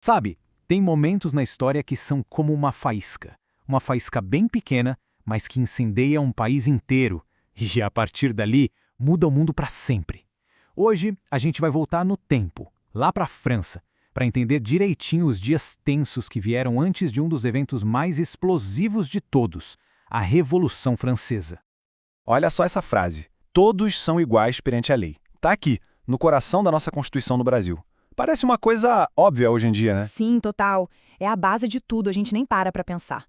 Sabe, tem momentos na história que são como uma faísca bem pequena, mas que incendeia um país inteiro, e a partir dali muda o mundo para sempre. Hoje a gente vai voltar no tempo, lá para a França, para entender direitinho os dias tensos que vieram antes de um dos eventos mais explosivos de todos, a Revolução Francesa. Olha só essa frase: todos são iguais perante a lei. Tá aqui, no coração da nossa Constituição no Brasil. Parece uma coisa óbvia hoje em dia, né? Sim, total. É a base de tudo, a gente nem para pra pensar.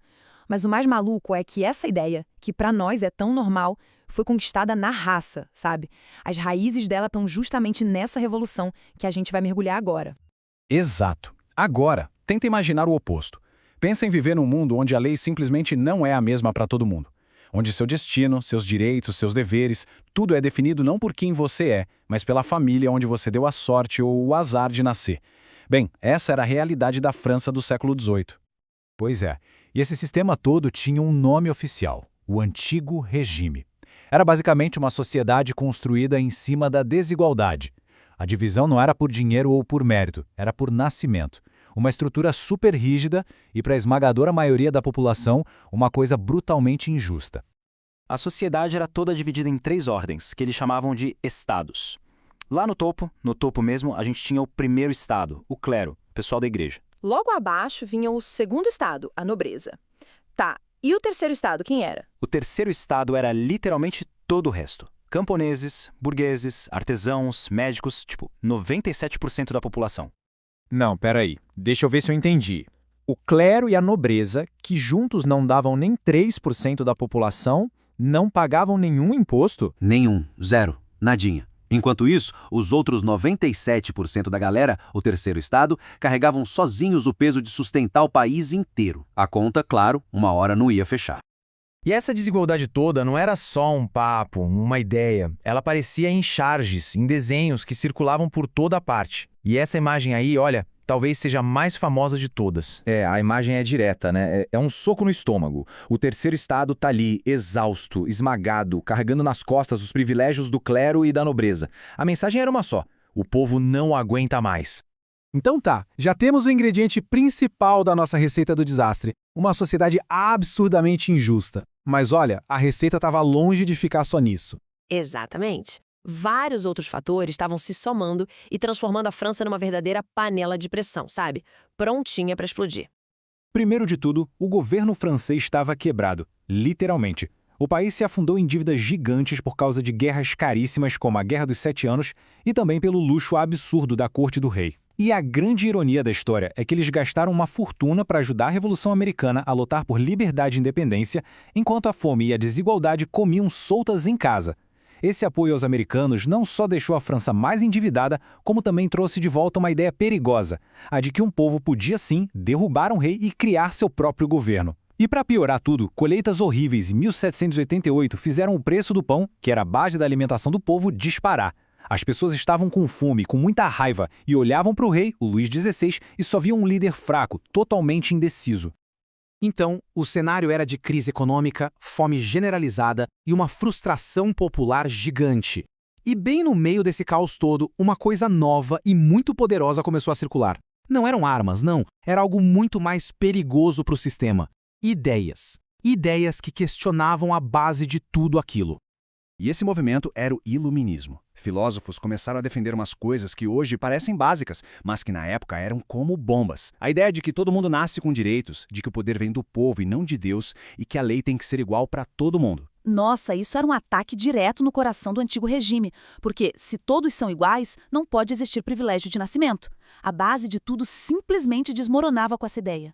Mas o mais maluco é que essa ideia, que pra nós é tão normal, foi conquistada na raça, sabe? As raízes dela estão justamente nessa revolução que a gente vai mergulhar agora. Exato. Agora, tenta imaginar o oposto. Pensa em viver num mundo onde a lei simplesmente não é a mesma para todo mundo. Onde seu destino, seus direitos, seus deveres, tudo é definido não por quem você é, mas pela família onde você deu a sorte ou o azar de nascer. Bem, essa era a realidade da França do século XVIII. Pois é, e esse sistema todo tinha um nome oficial, o Antigo Regime. Era basicamente uma sociedade construída em cima da desigualdade. A divisão não era por dinheiro ou por mérito, era por nascimento. Uma estrutura super rígida e, para a esmagadora maioria da população, uma coisa brutalmente injusta. A sociedade era toda dividida em 3 ordens, que eles chamavam de estados. Lá no topo mesmo, a gente tinha o primeiro estado, o clero, o pessoal da igreja. Logo abaixo vinha o segundo estado, a nobreza. Tá, e o terceiro estado, quem era? O terceiro estado era literalmente todo o resto. Camponeses, burgueses, artesãos, médicos, tipo, 97% da população. Não, peraí. Deixa eu ver se eu entendi. O clero e a nobreza, que juntos não davam nem 3% da população, não pagavam nenhum imposto? Nenhum, zero, nadinha. Enquanto isso, os outros 97% da galera, o terceiro estado, carregavam sozinhos o peso de sustentar o país inteiro. A conta, claro, uma hora não ia fechar. E essa desigualdade toda não era só um papo, uma ideia. Ela aparecia em charges, em desenhos que circulavam por toda a parte. E essa imagem aí, olha, talvez seja a mais famosa de todas. A imagem é direta, né? É um soco no estômago. O terceiro estado tá ali, exausto, esmagado, carregando nas costas os privilégios do clero e da nobreza. A mensagem era uma só: o povo não aguenta mais. Então tá, já temos o ingrediente principal da nossa receita do desastre, uma sociedade absurdamente injusta. Mas olha, a receita estava longe de ficar só nisso. Exatamente. Vários outros fatores estavam se somando e transformando a França numa verdadeira panela de pressão, sabe? Prontinha para explodir. Primeiro de tudo, o governo francês estava quebrado, literalmente. O país se afundou em dívidas gigantes por causa de guerras caríssimas como a Guerra dos 7 Anos e também pelo luxo absurdo da corte do rei. E a grande ironia da história é que eles gastaram uma fortuna para ajudar a Revolução Americana a lutar por liberdade e independência, enquanto a fome e a desigualdade comiam soltas em casa. Esse apoio aos americanos não só deixou a França mais endividada, como também trouxe de volta uma ideia perigosa, a de que um povo podia sim derrubar um rei e criar seu próprio governo. E para piorar tudo, colheitas horríveis em 1788 fizeram o preço do pão, que era a base da alimentação do povo, disparar. As pessoas estavam com fome, com muita raiva, e olhavam para o rei, o Luís XVI, e só viam um líder fraco, totalmente indeciso. Então, o cenário era de crise econômica, fome generalizada e uma frustração popular gigante. E bem no meio desse caos todo, uma coisa nova e muito poderosa começou a circular. Não eram armas, não. Era algo muito mais perigoso para o sistema. Ideias. Ideias que questionavam a base de tudo aquilo. E esse movimento era o iluminismo. Filósofos começaram a defender umas coisas que hoje parecem básicas, mas que na época eram como bombas. A ideia de que todo mundo nasce com direitos, de que o poder vem do povo e não de Deus, e que a lei tem que ser igual para todo mundo. Nossa, isso era um ataque direto no coração do antigo regime, porque se todos são iguais, não pode existir privilégio de nascimento. A base de tudo simplesmente desmoronava com essa ideia.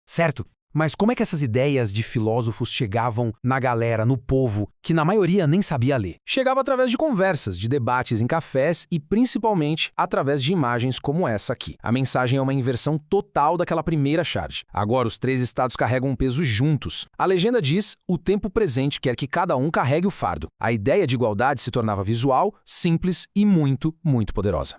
Certo. Mas como é que essas ideias de filósofos chegavam na galera, no povo, que na maioria nem sabia ler? Chegava através de conversas, de debates em cafés e principalmente através de imagens como essa aqui. A mensagem é uma inversão total daquela primeira charge. Agora os 3 estados carregam um peso juntos. A legenda diz: o tempo presente quer que cada um carregue o fardo. A ideia de igualdade se tornava visual, simples e muito, muito poderosa.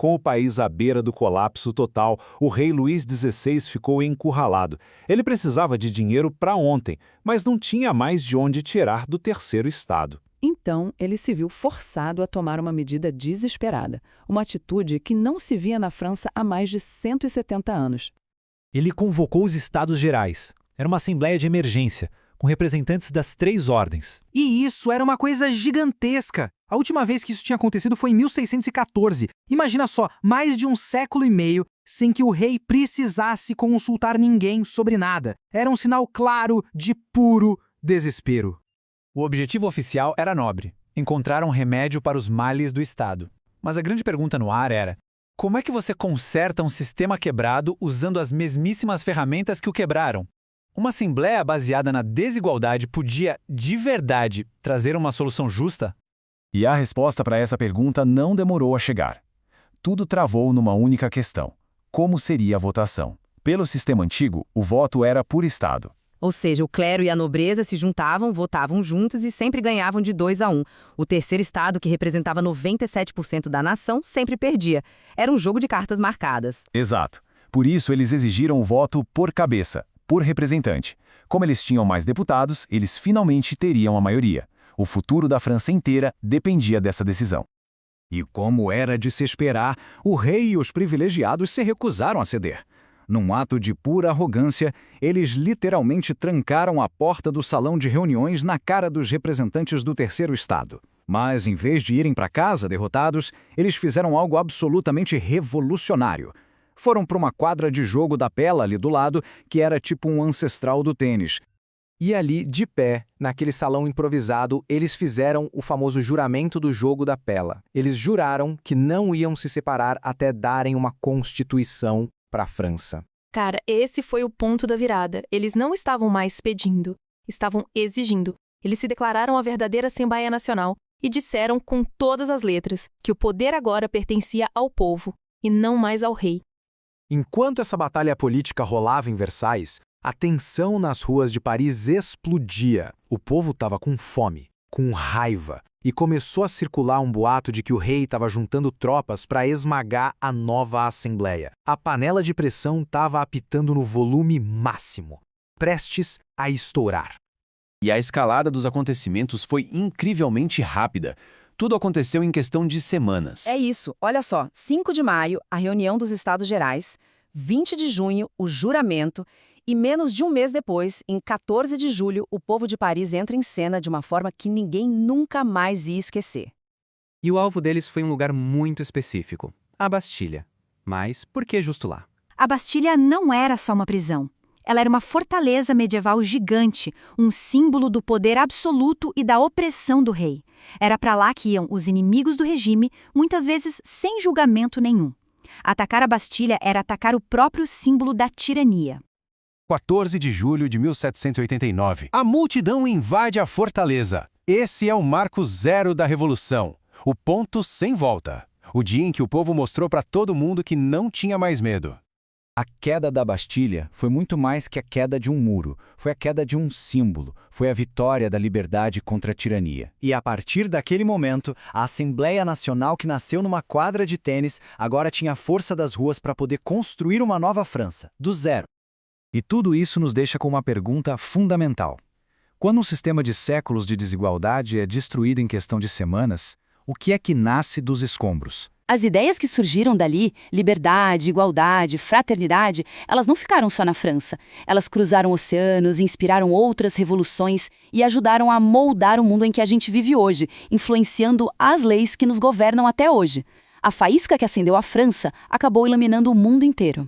Com o país à beira do colapso total, o rei Luís XVI ficou encurralado. Ele precisava de dinheiro para ontem, mas não tinha mais de onde tirar do terceiro estado. Então, ele se viu forçado a tomar uma medida desesperada, uma atitude que não se via na França há mais de 170 anos. Ele convocou os Estados Gerais. Era uma assembleia de emergência, com representantes das 3 ordens. E isso era uma coisa gigantesca. A última vez que isso tinha acontecido foi em 1614. Imagina só, mais de 1 século e meio sem que o rei precisasse consultar ninguém sobre nada. Era um sinal claro de puro desespero. O objetivo oficial era nobre: encontrar um remédio para os males do Estado. Mas a grande pergunta no ar era: como é que você conserta um sistema quebrado usando as mesmíssimas ferramentas que o quebraram? Uma assembleia baseada na desigualdade podia, de verdade, trazer uma solução justa? E a resposta para essa pergunta não demorou a chegar. Tudo travou numa única questão: como seria a votação? Pelo sistema antigo, o voto era por Estado. Ou seja, o clero e a nobreza se juntavam, votavam juntos e sempre ganhavam de 2-1. O terceiro estado, que representava 97% da nação, sempre perdia. Era um jogo de cartas marcadas. Exato. Por isso, eles exigiram o voto por cabeça, por representante. Como eles tinham mais deputados, eles finalmente teriam a maioria. O futuro da França inteira dependia dessa decisão. E como era de se esperar, o rei e os privilegiados se recusaram a ceder. Num ato de pura arrogância, eles literalmente trancaram a porta do salão de reuniões na cara dos representantes do terceiro estado. Mas, em vez de irem para casa derrotados, eles fizeram algo absolutamente revolucionário. Foram para uma quadra de jogo da pela ali do lado, que era tipo um ancestral do tênis. E ali, de pé, naquele salão improvisado, eles fizeram o famoso juramento do jogo da pela. Eles juraram que não iam se separar até darem uma constituição para a França. Cara, esse foi o ponto da virada. Eles não estavam mais pedindo, estavam exigindo. Eles se declararam a verdadeira Assembleia Nacional e disseram com todas as letras que o poder agora pertencia ao povo e não mais ao rei. Enquanto essa batalha política rolava em Versailles, a tensão nas ruas de Paris explodia. O povo estava com fome, com raiva, e começou a circular um boato de que o rei estava juntando tropas para esmagar a nova Assembleia. A panela de pressão estava apitando no volume máximo, prestes a estourar. E a escalada dos acontecimentos foi incrivelmente rápida. Tudo aconteceu em questão de semanas. É isso, olha só, 5 de maio, a reunião dos Estados Gerais, 20 de junho, o juramento, e menos de um mês depois, em 14 de julho, o povo de Paris entra em cena de uma forma que ninguém nunca mais ia esquecer. E o alvo deles foi um lugar muito específico, a Bastilha. Mas por que justo lá? A Bastilha não era só uma prisão. Ela era uma fortaleza medieval gigante, um símbolo do poder absoluto e da opressão do rei. Era para lá que iam os inimigos do regime, muitas vezes sem julgamento nenhum. Atacar a Bastilha era atacar o próprio símbolo da tirania. 14 de julho de 1789. A multidão invade a fortaleza. Esse é o marco zero da Revolução. O ponto sem volta. O dia em que o povo mostrou para todo mundo que não tinha mais medo. A queda da Bastilha foi muito mais que a queda de um muro. Foi a queda de um símbolo. Foi a vitória da liberdade contra a tirania. E a partir daquele momento, a Assembleia Nacional, que nasceu numa quadra de tênis, agora tinha a força das ruas para poder construir uma nova França, do zero. E tudo isso nos deixa com uma pergunta fundamental. Quando um sistema de séculos de desigualdade é destruído em questão de semanas, o que é que nasce dos escombros? As ideias que surgiram dali, liberdade, igualdade, fraternidade, elas não ficaram só na França. Elas cruzaram oceanos, inspiraram outras revoluções e ajudaram a moldar o mundo em que a gente vive hoje, influenciando as leis que nos governam até hoje. A faísca que acendeu a França acabou iluminando o mundo inteiro.